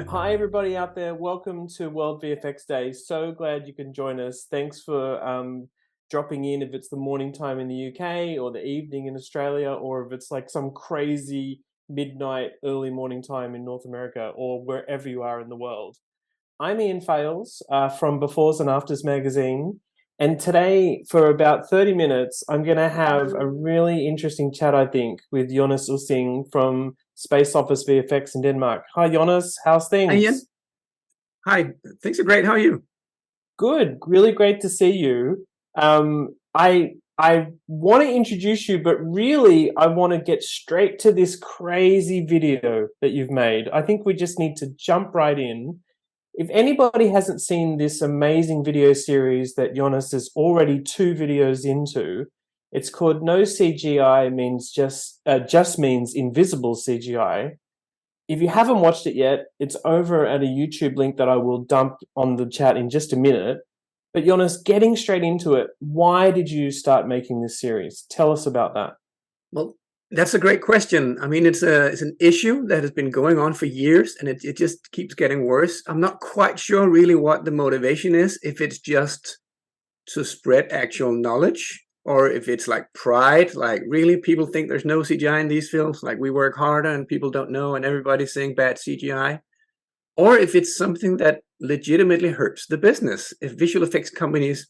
Hi, everybody out there. Welcome to World VFX Day. So glad you can join us. Thanks for dropping in if it's the morning time in the UK or the evening in Australia, or if it's like some crazy midnight, early morning time in North America or wherever you are in the world. I'm Ian Fales from Befores and Afters magazine. And today, for about 30 minutes, I'm going to have a really interesting chat, I think, with Jonas Ussing from Space VFX in Denmark. Hi, Jonas. How's Hi, Ian. things? Hi. Things are great. How are you? Good. Really great to see you. I want to introduce you, but really, I want to get straight to this crazy video that you've made. I think we just need to jump right in. If anybody hasn't seen this amazing video series that Jonas is already 2 videos into, it's called No CGI means just means invisible CGI. If you haven't watched it yet, it's over at a YouTube link that I will dump on the chat in just a minute. But Jonas, getting straight into it, why did you start making this series? Tell us about that. Well, that's a great question. I mean, it's an issue that has been going on for years, and it just keeps getting worse. I'm not quite sure really what the motivation is, if it's just to spread actual knowledge, or if it's like pride, like really people think there's no CGI in these films, like we work harder and people don't know, and everybody's saying bad CGI. Or if it's something that legitimately hurts the business. If visual effects companies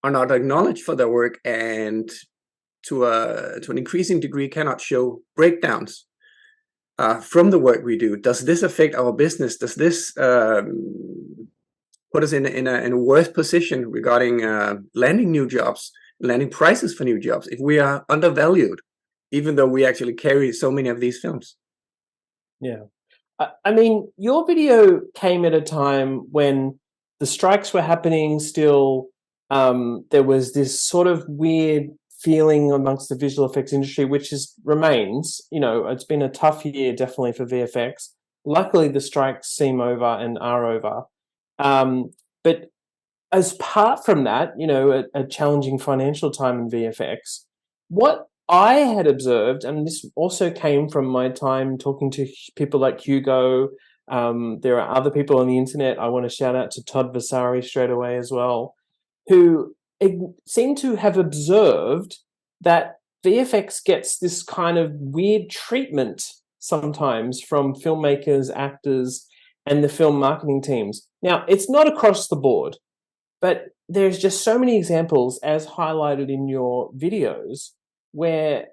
are not acknowledged for their work and to an increasing degree cannot show breakdowns from the work we do, does this affect our business? Does this put us in a worse position regarding landing new jobs, landing prices for new jobs, if we are undervalued, even though we actually carry so many of these films? Yeah. I mean, your video came at a time when the strikes were happening still. There was this sort of weird feeling amongst the visual effects industry, which remains, it's been a tough year, definitely for VFX. Luckily, the strikes seem over and are over. But as apart from that, a challenging financial time in VFX, what I had observed, and this also came from my time talking to people like Hugo. There are other people on the internet. I want to shout out to Todd Vasari straight away as well, who seem to have observed that VFX gets this kind of weird treatment sometimes from filmmakers, actors, and the film marketing teams. Now, it's not across the board, but there's just so many examples, as highlighted in your videos, where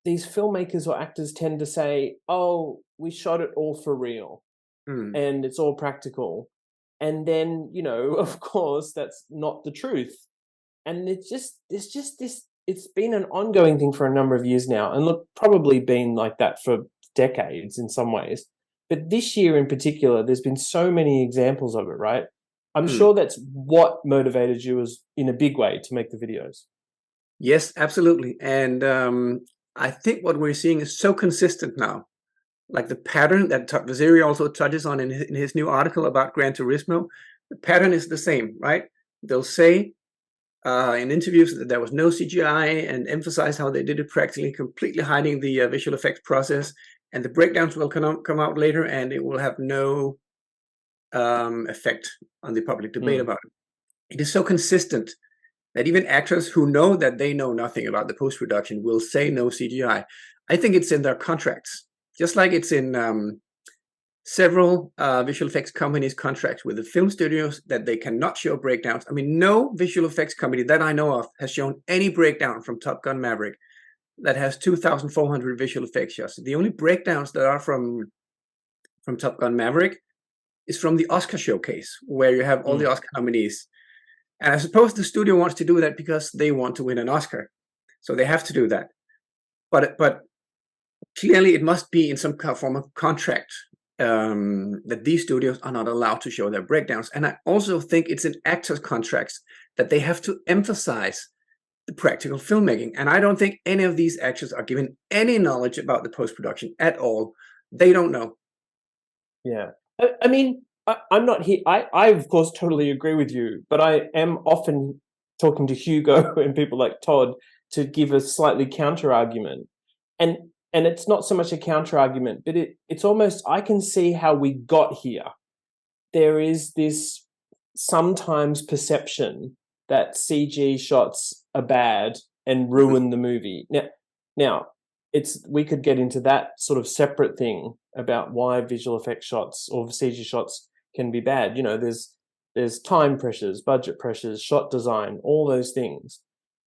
these filmmakers or actors tend to say, oh, we shot it all for real Hmm. and it's all practical. And then, of course, that's not the truth. And it's been an ongoing thing for a number of years now. And look, probably been like that for decades in some ways. But this year in particular, there's been so many examples of it, right? I'm Hmm. sure that's what motivated you as in a big way to make the videos. Yes, absolutely. And I think what we're seeing is so consistent now. Like the pattern that Vasari also touches on in his new article about Gran Turismo, the pattern is the same, right? They'll say in interviews that there was no CGI and emphasize how they did it practically, completely hiding the visual effects process. And the breakdowns will come out later, and it will have no effect on the public debate Mm. about it. It is so consistent that even actors who know that they know nothing about the post-production will say no CGI. I think it's in their contracts, just like it's in several visual effects companies' contracts with the film studios that they cannot show breakdowns. I mean, no visual effects company that I know of has shown any breakdown from Top Gun Maverick that has 2,400 visual effects shots. The only breakdowns that are from Top Gun Maverick is from the Oscar showcase, where you have all the Mm. Oscar nominees. And I suppose the studio wants to do that because they want to win an Oscar. So they have to do that. But clearly it must be in some form of contract that these studios are not allowed to show their breakdowns. And I also think it's in actors' contracts that they have to emphasize the practical filmmaking. And I don't think any of these actors are given any knowledge about the post-production at all. They don't know. Yeah. I mean, I'm not here. I, of course, totally agree with you, but I am often talking to Hugo and people like Todd to give a slightly counter argument. And and it's not so much a counter argument, but it's almost, I can see how we got here. There is this sometimes perception that CG shots are bad and ruin the movie. Now, we could get into that sort of separate thing about why visual effects shots or CG shots can be bad. You know, there's time pressures, budget pressures, shot design, all those things.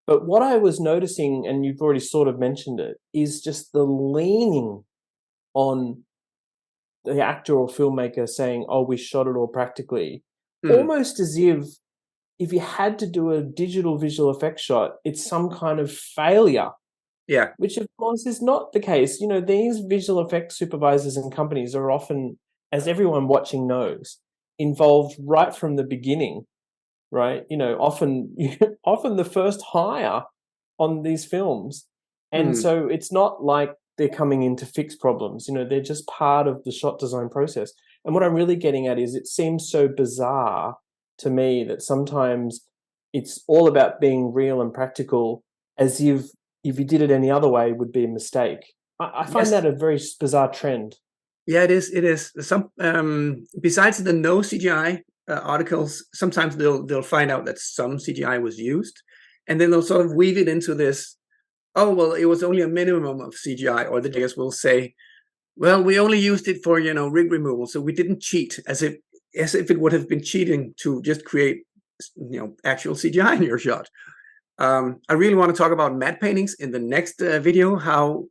But what I was noticing, and you've already sort of mentioned it, is just the leaning on the actor or filmmaker saying, "Oh, we shot it all practically," almost as if you had to do a digital visual effects shot, it's some kind of failure. Yeah. Which, of course, is not the case. You know, these visual effects supervisors and companies are often, as everyone watching knows, involved right from the beginning, right? You know, often the first hire on these films. And so it's not like they're coming in to fix problems. You know, they're just part of the shot design process. And what I'm really getting at is it seems so bizarre to me that sometimes it's all about being real and practical, as if you did it any other way would be a mistake. I find that a very bizarre trend. Yeah, it is. It is. Some besides the no CGI articles, sometimes they'll find out that some CGI was used, and then they'll sort of weave it into this. Oh well, it was only a minimum of CGI, or the directors will say, "Well, we only used it for rig removal, so we didn't cheat," as if it would have been cheating to just create actual CGI in your shot. I really want to talk about matte paintings in the next video. How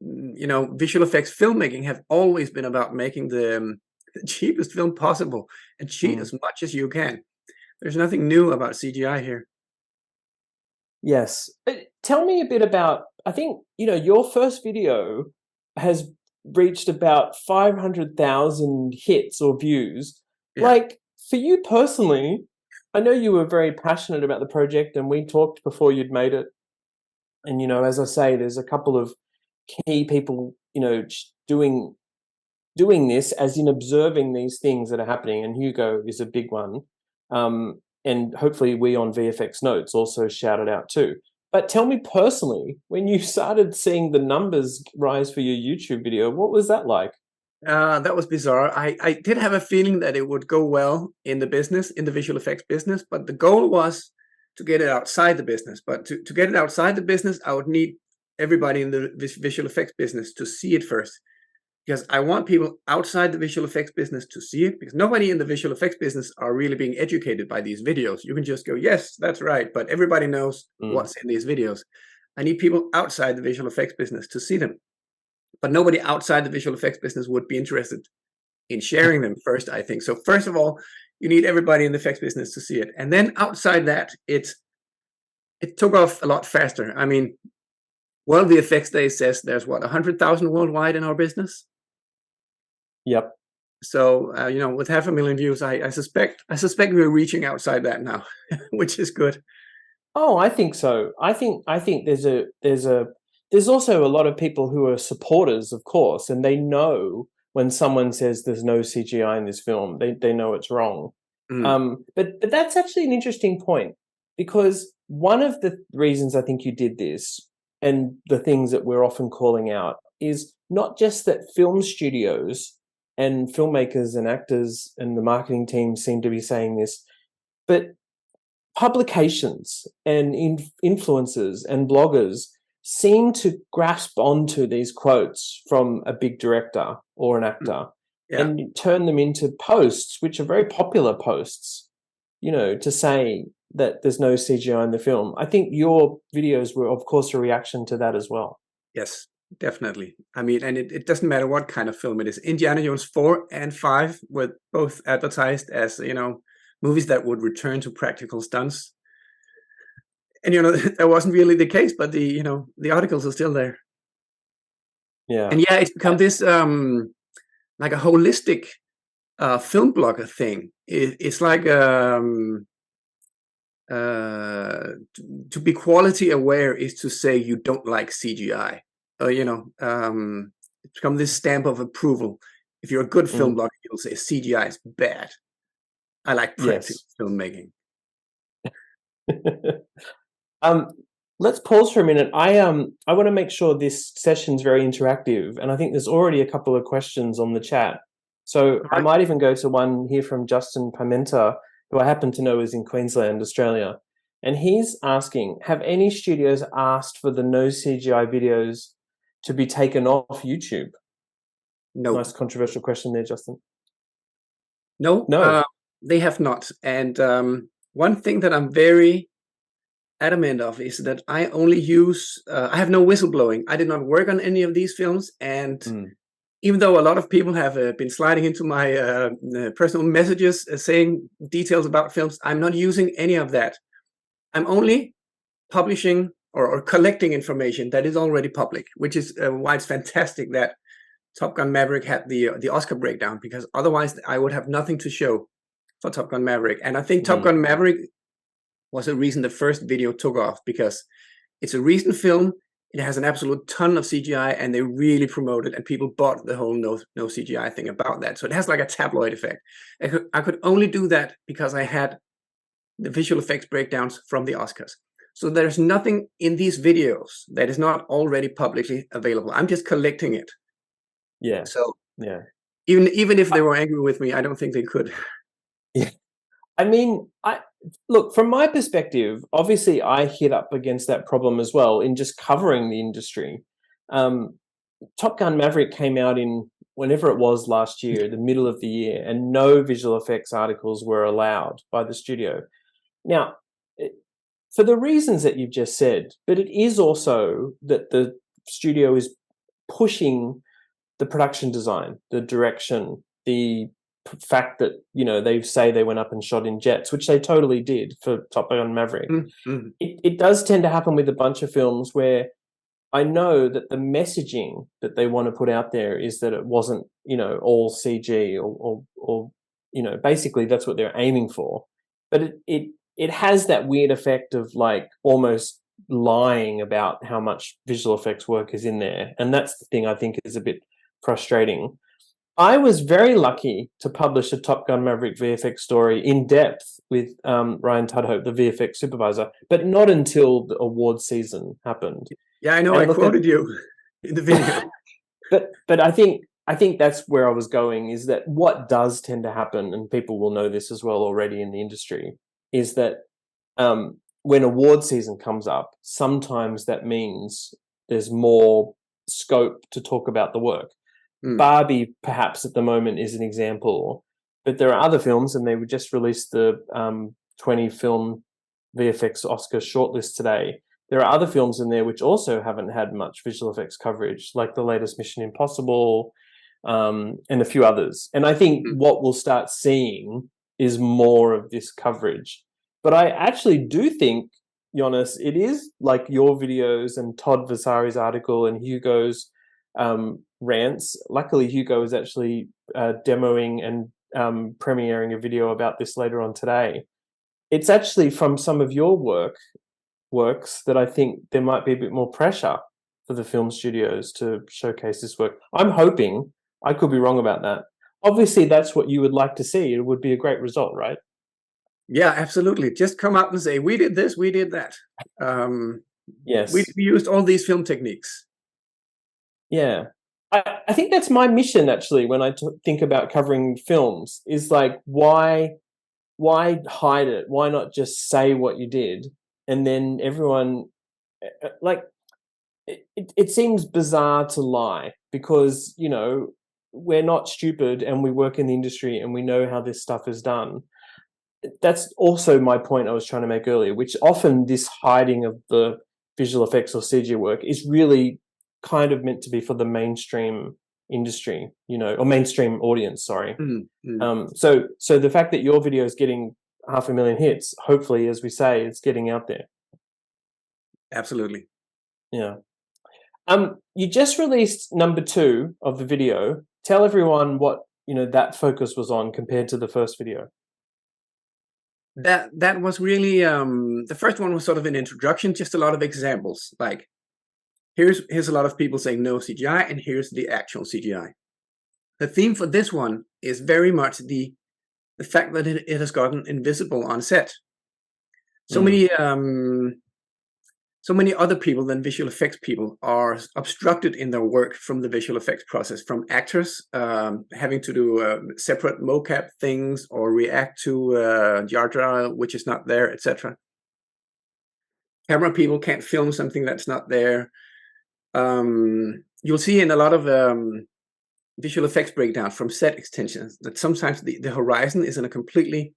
visual effects filmmaking have always been about making the cheapest film possible and cheat as much as you can. There's nothing new about CGI here. Yes. Tell me a bit about, I think, your first video has reached about 500,000 hits or views. Yeah. Like, for you personally, I know you were very passionate about the project, and we talked before you'd made it. And, as I say, there's a couple of key people, doing this, as in observing these things that are happening. And Hugo is a big one. And hopefully we on VFX Notes also shout it out too. But tell me personally, when you started seeing the numbers rise for your YouTube video, what was that like? That was bizarre. I did have a feeling that it would go well in the business, in the visual effects business, but the goal was to get it outside the business. But to get it outside the business, I would need everybody in the visual effects business to see it first. Because I want people outside the visual effects business to see it, because nobody in the visual effects business are really being educated by these videos. You can just go, yes, that's right, but everybody knows what's in these videos. I need people outside the visual effects business to see them. But nobody outside the visual effects business would be interested in sharing them first, I think. So first of all, you need everybody in the effects business to see it. And then outside that, it took off a lot faster. I mean, World VFX Day says there's, 100,000 worldwide in our business? Yep. So with 500,000 views, I suspect we're reaching outside that now, which is good. Oh, I think so. I think there's also a lot of people who are supporters, of course, and they know when someone says there's no CGI in this film, they know it's wrong. But that's actually an interesting point, because one of the reasons I think you did this, and the things that we're often calling out, is not just that film studios and filmmakers and actors and the marketing team seem to be saying this, but publications and influencers and bloggers seem to grasp onto these quotes from a big director or an actor and turn them into posts, which are very popular posts, to say that there's no CGI in the film. I think your videos were, of course, a reaction to that as well. Yes, definitely. I mean, and it doesn't matter what kind of film it is. Indiana Jones 4 and 5 were both advertised as, movies that would return to practical stunts. And, that wasn't really the case, but the articles are still there. Yeah. And yeah, it's become this, like a holistic film blogger thing. It's like, to be quality aware is to say you don't like CGI. It's become this stamp of approval. If you're a good film blogger, you'll say CGI is bad. I like practical filmmaking. let's pause for a minute. I want to make sure this session's very interactive, and I think there's already a couple of questions on the chat. So All I right. might even go to one here from Justin Pimenta, who I happen to know is in Queensland, Australia. And he's asking, have any studios asked for the no CGI videos to be taken off YouTube? No, Nice controversial question there, Justin. no, No. they have not. And one thing that I'm very adamant of is that I only use, I have no whistleblowing. I did not work on any of these films. And even though a lot of people have been sliding into my personal messages saying details about films, I'm not using any of that. I'm only publishing or collecting information that is already public, which is why it's fantastic that Top Gun Maverick had the Oscar breakdown, because otherwise I would have nothing to show for Top Gun Maverick. And I think Top Gun Maverick was the reason the first video took off, because it's a recent film. It has an absolute ton of CGI, and they really promote it, and people bought the whole no CGI thing about that. So it has like a tabloid effect. I could only do that because I had the visual effects breakdowns from the Oscars. So there's nothing in these videos that is not already publicly available. I'm just collecting it. Yeah. So yeah. even if they were angry with me, I don't think they could. Yeah. I mean, look, from my perspective, obviously I hit up against that problem as well in just covering the industry. Top Gun Maverick came out in whenever it was last year, the middle of the year, and no visual effects articles were allowed by the studio. Now, for the reasons that you've just said, but it is also that the studio is pushing the production design, the direction, the fact that, they say they went up and shot in jets, which they totally did for Top Gun Maverick. Mm-hmm. It does tend to happen with a bunch of films where I know that the messaging that they want to put out there is that it wasn't, all CG or basically that's what they're aiming for. But it has that weird effect of like almost lying about how much visual effects work is in there. And that's the thing I think is a bit frustrating. I was very lucky to publish a Top Gun Maverick VFX story in depth with Ryan Tudhope, the VFX supervisor, but not until the award season happened. Yeah, I know. I quoted you in the video. but I think that's where I was going, is that what does tend to happen, and people will know this as well already in the industry, is that when award season comes up, sometimes that means there's more scope to talk about the work. Barbie, perhaps at the moment, is an example, but there are other films, and they would just release the 20 film VFX Oscar shortlist today. There are other films in there which also haven't had much visual effects coverage, like the latest Mission Impossible, and a few others. And I think what we'll start seeing is more of this coverage. But I actually do think, Jonas, it is like your videos and Todd Vasari's article and Hugo's rants. Luckily, Hugo is actually demoing and premiering a video about this later on today. It's actually from some of your works that I think there might be a bit more pressure for the film studios to showcase this work. I'm hoping. I could be wrong about that. Obviously, that's what you would like to see. It would be a great result, right? Yeah, absolutely. Just come out and say, we did this, we did that. Yes. We used all these film techniques. Yeah. I think that's my mission, actually, when I think about covering films, is like, why hide it? Why not just say what you did? And then everyone, like, it seems bizarre to lie, because, we're not stupid and we work in the industry and we know how this stuff is done. That's also my point I was trying to make earlier, which often this hiding of the visual effects or CG work is really kind of meant to be for the mainstream industry, or mainstream audience, sorry. So the fact that your video is getting 500,000 hits, hopefully, as we say, it's getting out there. Absolutely. Yeah. You just released number 2 of the video. Tell everyone what, that focus was on compared to the first video. That was really the first one was sort of an introduction, just a lot of examples. Like, here's a lot of people saying no CGI, and here's the actual CGI. The theme for this one is very much the fact that it has gotten invisible on set. So many so many other people than visual effects people are obstructed in their work from the visual effects process, from actors having to do separate mocap things or react to Yardra, which is not there, etc. Camera people can't film something that's not there. You'll see in a lot of visual effects breakdown from set extensions that sometimes the horizon is in a completely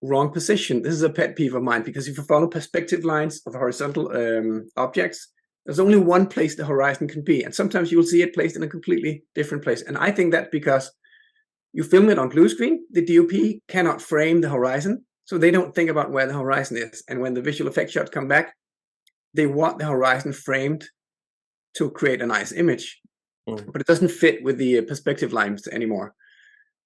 wrong position. This is a pet peeve of mine, because if you follow perspective lines of horizontal objects, there's only one place the horizon can be, and sometimes you will see it placed in a completely different place. And I think that's because you film it on blue screen, the DOP cannot frame the horizon, so they don't think about where the horizon is. And when the visual effects shots come back, they want the horizon framed to create a nice image, but it doesn't fit with the perspective lines anymore.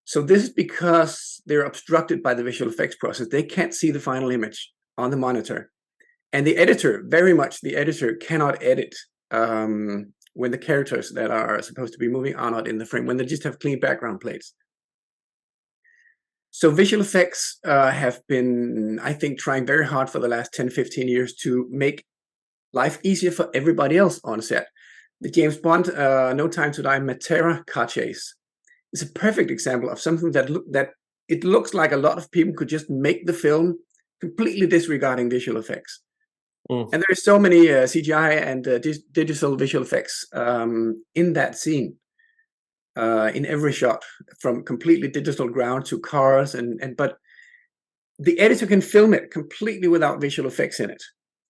So this is because they're obstructed by the visual effects process. They can't see the final image on the monitor. And the editor, very much the editor, cannot edit when the characters that are supposed to be moving are not in the frame, when they just have clean background plates. So visual effects have been, I think, trying very hard for the last 10, 15 years to make life easier for everybody else on set. The James Bond No Time to Die Matera car chase is a perfect example of something that it looks like a lot of people could just make the film completely disregarding visual effects. And there are so many CGI and digital visual effects in that scene, in every shot, from completely digital ground to cars, but the editor can film it completely without visual effects in it,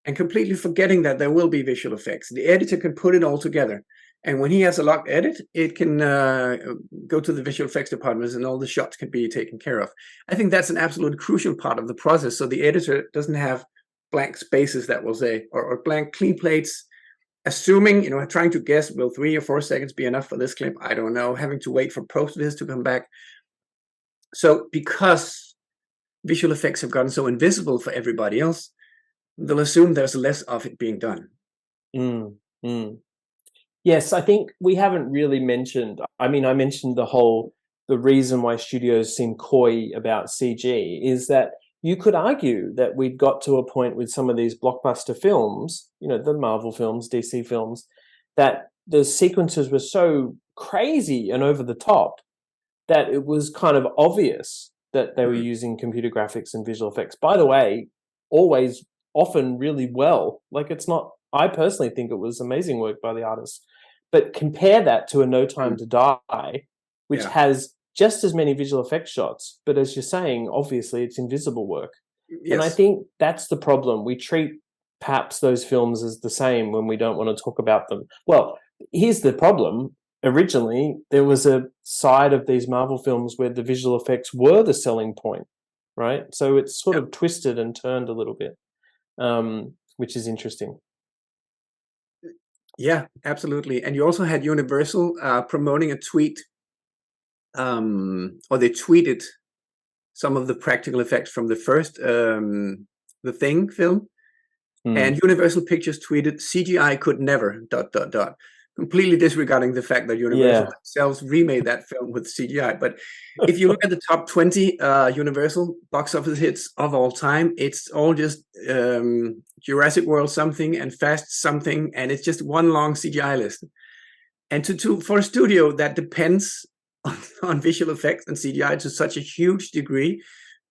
and completely forgetting that there will be visual effects. The editor can put it all together. And when he has a locked edit, it can go to the visual effects departments and all the shots can be taken care of. I think that's an absolute crucial part of the process. So the editor doesn't have blank spaces, that will say, or blank clean plates, assuming, trying to guess, will 3 or 4 seconds be enough for this clip? I don't know. Having to wait for post-vis to come back. So because visual effects have gotten so invisible for everybody else, they'll assume there's less of it being done. Yes, I think we haven't really mentioned, I mentioned the reason why studios seem coy about CG is that you could argue that we'd got to a point with some of these blockbuster films, the Marvel films, DC films, that the sequences were so crazy and over the top that it was kind of obvious that they were using computer graphics and visual effects. By the way, always, often really well. Like, it's not, I personally think it was amazing work by the artists. But compare that to a No Time to Die, which has just as many visual effects shots, but as you're saying, obviously it's invisible work. Yes. And I think that's the problem. We treat perhaps those films as the same when we don't want to talk about them. Well, here's the problem. Originally, there was a side of these Marvel films where the visual effects were the selling point, right? So it's sort of twisted and turned a little bit, which is interesting. Yeah, absolutely. And you also had Universal promoting a tweet, or they tweeted some of the practical effects from the first The Thing film. And Universal Pictures tweeted, "CGI could never, ... completely disregarding the fact that Universal themselves remade that film with CGI. But if you look at the top 20 Universal box office hits of all time, it's all just Jurassic World something and Fast something, and it's just one long CGI list. And for a studio that depends on visual effects and CGI to such a huge degree,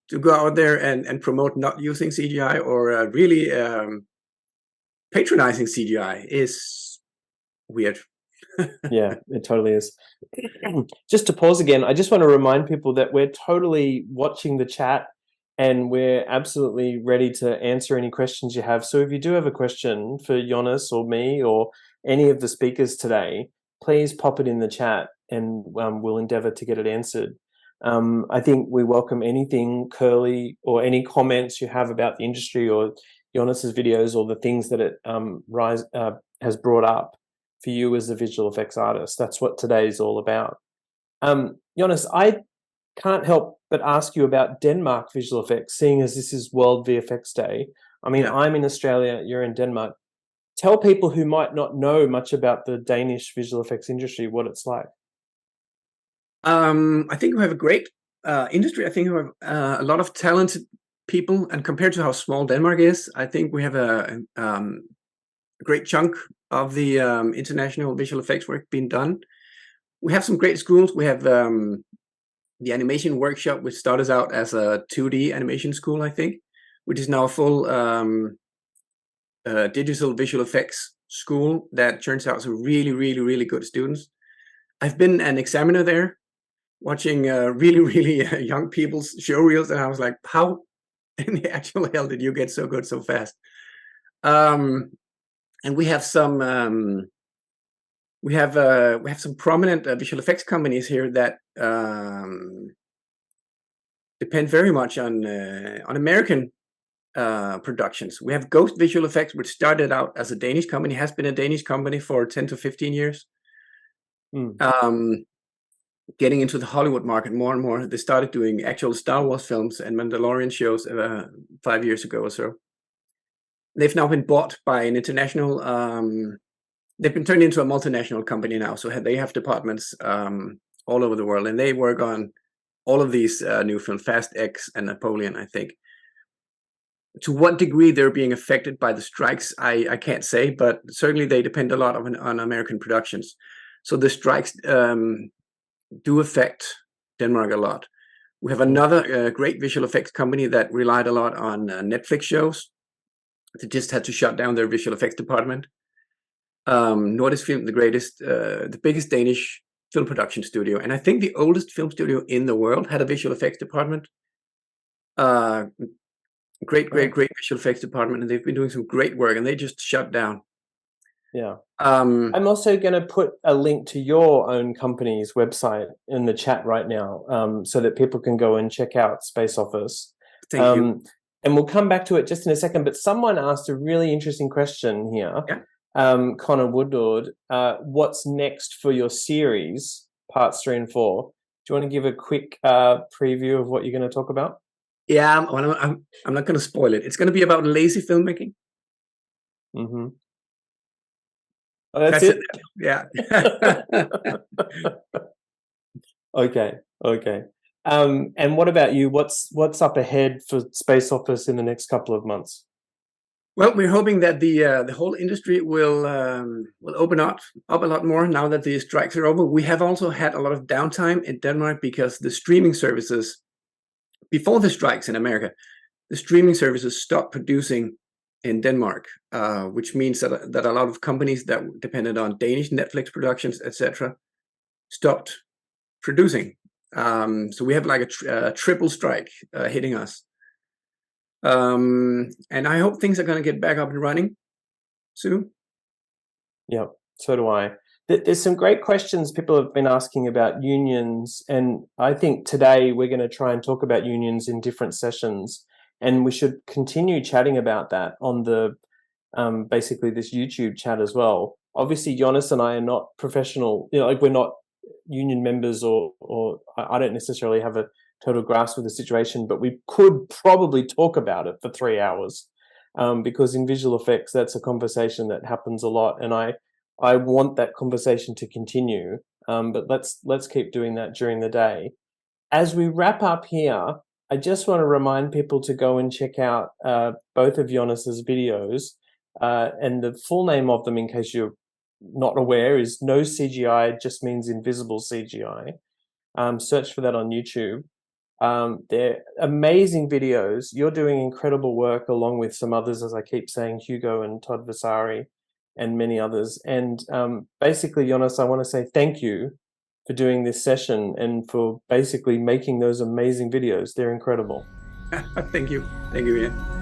to go out there and promote not using CGI or really patronizing CGI is weird. Yeah, it totally is. Just to pause again, I just want to remind people that we're totally watching the chat and we're absolutely ready to answer any questions you have. So if you do have a question for Jonas or me or any of the speakers today, please pop it in the chat and we'll endeavor to get it answered. I think we welcome anything curly or any comments you have about the industry or Jonas's videos or the things that it has brought up for you as a visual effects artist. That's what today is all about. Jonas, I can't help but ask you about Denmark visual effects, seeing as this is World VFX Day. I'm in Australia, you're in Denmark. Tell people who might not know much about the Danish visual effects industry what it's like. I think we have a great industry. I think we have a lot of talented people, and compared to how small Denmark is, I think we have a great chunk of the international visual effects work being done. We have some great schools. We have the animation workshop, which started out as a 2D animation school, I think, which is now a full digital visual effects school that turns out some really, really, really good students. I've been an examiner there, watching really, really young people's show reels, and I was like, how in the actual hell did you get so good so fast? And we have some prominent visual effects companies here that depend very much on American productions. We have Ghost Visual Effects, which started out as a Danish company, has been a Danish company for 10 to 15 years. Getting into the Hollywood market more and more. They started doing actual Star Wars films and Mandalorian shows 5 years ago or so. They've now been bought by an international, they've been turned into a multinational company now. So they have departments all over the world, and they work on all of these new films, Fast X and Napoleon, I think. To what degree they're being affected by the strikes, I can't say, but certainly they depend a lot on American productions. So the strikes do affect Denmark a lot. We have another great visual effects company that relied a lot on Netflix shows. They just had to shut down their visual effects department. Nordisk Film, the biggest Danish film production studio, and I think the oldest film studio in the world, had a visual effects department. Great visual effects department, and they've been doing some great work, and they just shut down. Yeah. I'm also going to put a link to your own company's website in the chat right now, so that people can go and check out Space Office. Thank you. And we'll come back to it just in a second, but someone asked a really interesting question here. Yeah. Connor Woodlord, what's next for your series, parts 3 and 4? Do you want to give a quick preview of what you're going to talk about? Yeah, I'm not going to spoil it. It's going to be about lazy filmmaking. Mm-hmm. Oh, that's it? Yeah. Okay. And what about you? What's up ahead for Space Office in the next couple of months? Well, we're hoping that the whole industry will open up a lot more now that the strikes are over. We have also had a lot of downtime in Denmark because the streaming services, before the strikes in America, the streaming services stopped producing in Denmark, which means that a lot of companies that depended on Danish Netflix productions, etc., stopped producing. So we have like a triple strike hitting us. And I hope things are going to get back up and running soon. Yeah, so do I. There's some great questions people have been asking about unions, and I think today we're going to try and talk about unions in different sessions, and we should continue chatting about that on the basically this YouTube chat as well. Obviously, Jonas and I are not professional, like we're not union members, or I don't necessarily have a total grasp of the situation, but we could probably talk about it for 3 hours, because in visual effects, that's a conversation that happens a lot, and I want that conversation to continue. But let's keep doing that during the day. As we wrap up here, I just want to remind people to go and check out both of Jonas's videos, and the full name of them, in case you're not aware, is No CGI, just means invisible CGI. Search for that on YouTube. They're amazing videos. You're doing incredible work along with some others, as I keep saying, Hugo and Todd Vasari and many others. And basically, Jonas, I want to say thank you for doing this session and for basically making those amazing videos. They're incredible. Thank you. Thank you, Ian.